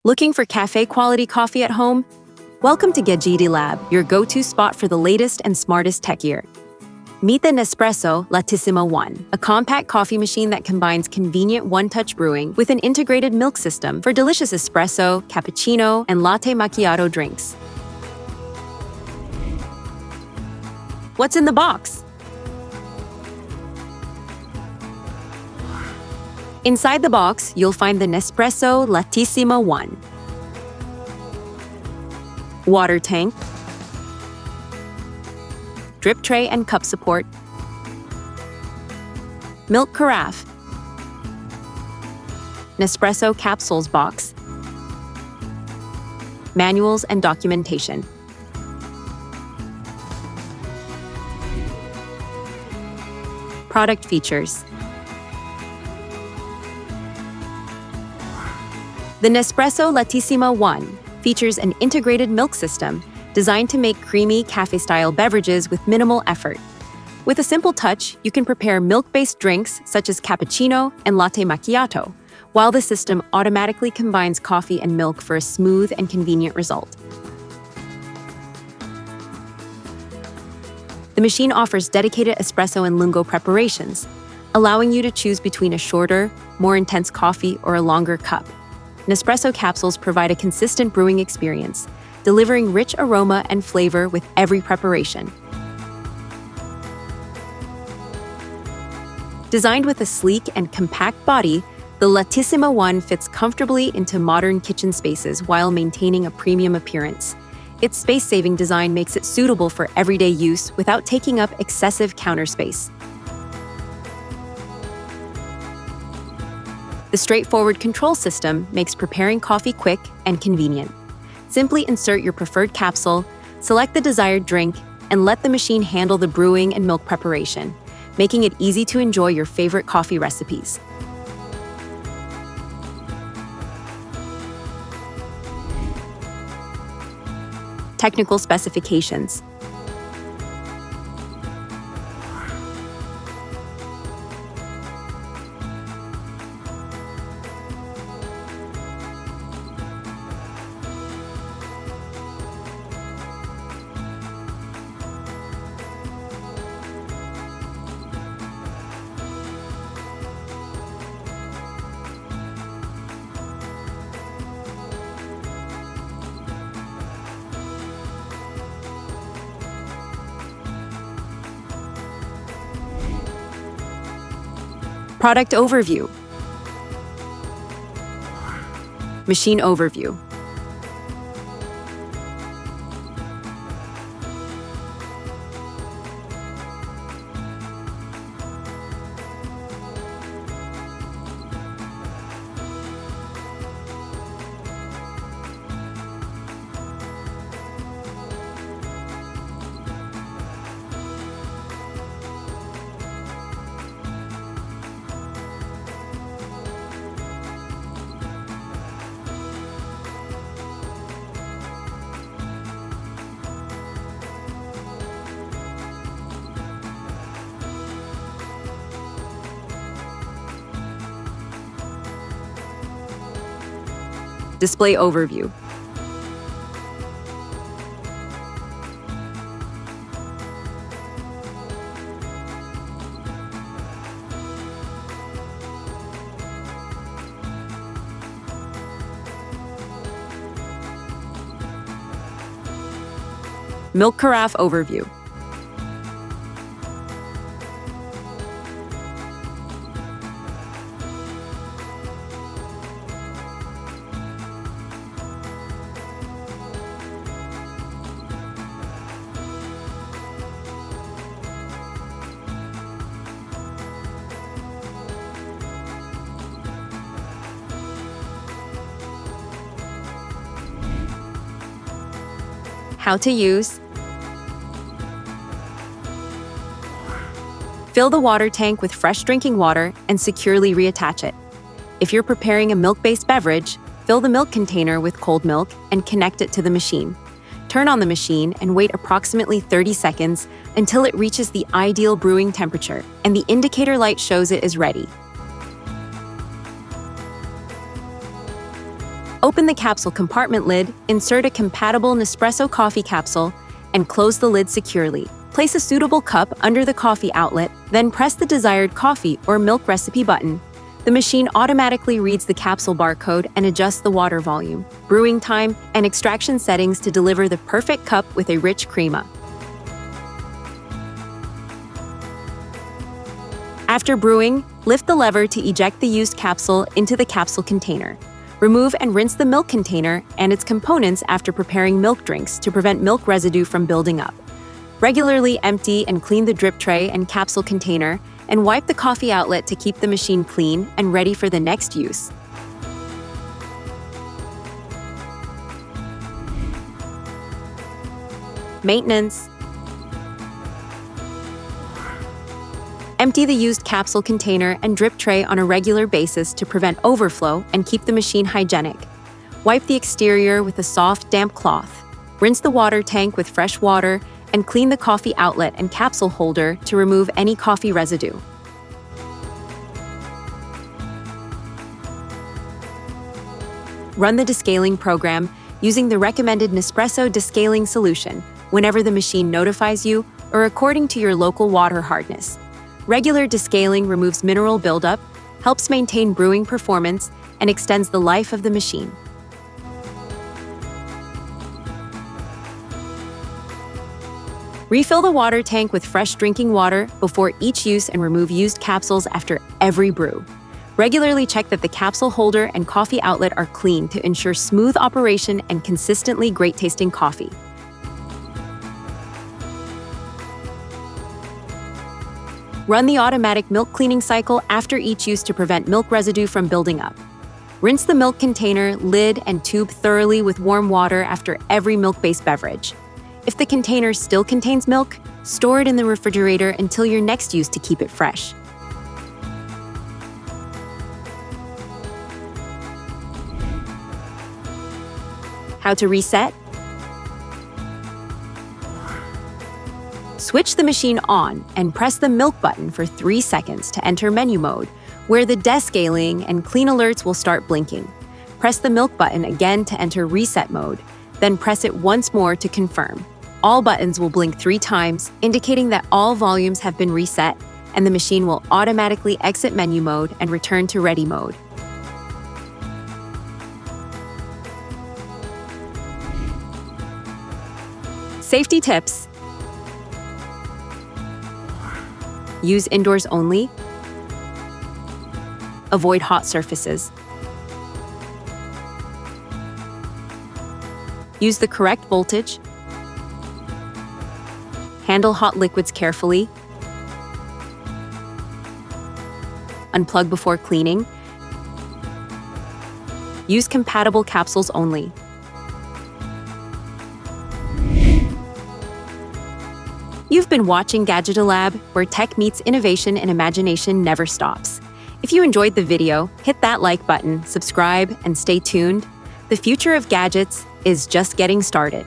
Looking for cafe-quality coffee at home? Welcome to Gadgeto Lab, your go-to spot for the latest and smartest tech gear. Meet the NESPRESSO Lattissima One, a compact coffee machine that combines convenient one-touch brewing with an integrated milk system for delicious espresso, cappuccino, and latte macchiato drinks. What's in the box? Inside the box, you'll find the NESPRESSO Lattissima One, water tank, drip tray and cup support, milk carafe, Nespresso capsules box, manuals and documentation. Product features. The NESPRESSO Lattissima One features an integrated milk system designed to make creamy cafe-style beverages with minimal effort. With a simple touch, you can prepare milk-based drinks such as cappuccino and latte macchiato, while the system automatically combines coffee and milk for a smooth and convenient result. The machine offers dedicated Espresso and Lungo preparations, allowing you to choose between a shorter, more intense coffee or a longer cup. Nespresso capsules provide a consistent brewing experience, delivering rich aroma and flavor with every preparation. Designed with a sleek and compact body, the Lattissima One fits comfortably into modern kitchen spaces while maintaining a premium appearance. Its space-saving design makes it suitable for everyday use without taking up excessive counter space. The straightforward control system makes preparing coffee quick and convenient. Simply insert your preferred capsule, select the desired drink, and let the machine handle the brewing and milk preparation, making it easy to enjoy your favorite coffee recipes. Technical specifications. Product overview. Machine overview. Display overview. Milk carafe overview. How to use. Fill the water tank with fresh drinking water and securely reattach it. If you're preparing a milk-based beverage, fill the milk container with cold milk and connect it to the machine. Turn on the machine and wait approximately 30 seconds until it reaches the ideal brewing temperature and the indicator light shows it is ready. Open the capsule compartment lid, insert a compatible Nespresso coffee capsule, and close the lid securely. Place a suitable cup under the coffee outlet, then press the desired coffee or milk recipe button. The machine automatically reads the capsule barcode and adjusts the water volume, brewing time, and extraction settings to deliver the perfect cup with a rich crema. After brewing, lift the lever to eject the used capsule into the capsule container. Remove and rinse the milk container and its components after preparing milk drinks to prevent milk residue from building up. Regularly empty and clean the drip tray and capsule container, and wipe the coffee outlet to keep the machine clean and ready for the next use. Maintenance. Empty the used capsule container and drip tray on a regular basis to prevent overflow and keep the machine hygienic. Wipe the exterior with a soft, damp cloth. Rinse the water tank with fresh water and clean the coffee outlet and capsule holder to remove any coffee residue. Run the descaling program using the recommended Nespresso descaling solution whenever the machine notifies you or according to your local water hardness. Regular descaling removes mineral buildup, helps maintain brewing performance, and extends the life of the machine. Refill the water tank with fresh drinking water before each use and remove used capsules after every brew. Regularly check that the capsule holder and coffee outlet are clean to ensure smooth operation and consistently great-tasting coffee. Run the automatic milk cleaning cycle after each use to prevent milk residue from building up. Rinse the milk container, lid, and tube thoroughly with warm water after every milk-based beverage. If the container still contains milk, store it in the refrigerator until your next use to keep it fresh. How to reset? Switch the machine on and press the milk button for 3 seconds to enter menu mode, where the descaling and clean alerts will start blinking. Press the milk button again to enter reset mode, then press it once more to confirm. All buttons will blink 3 times, indicating that all volumes have been reset, and the machine will automatically exit menu mode and return to ready mode. Safety tips. Use indoors only. Avoid hot surfaces. Use the correct voltage. Handle hot liquids carefully. Unplug before cleaning. Use compatible capsules only. You've been watching Gadgeto Lab, where tech meets innovation and imagination never stops. If you enjoyed the video, hit that like button, subscribe, and stay tuned. The future of gadgets is just getting started.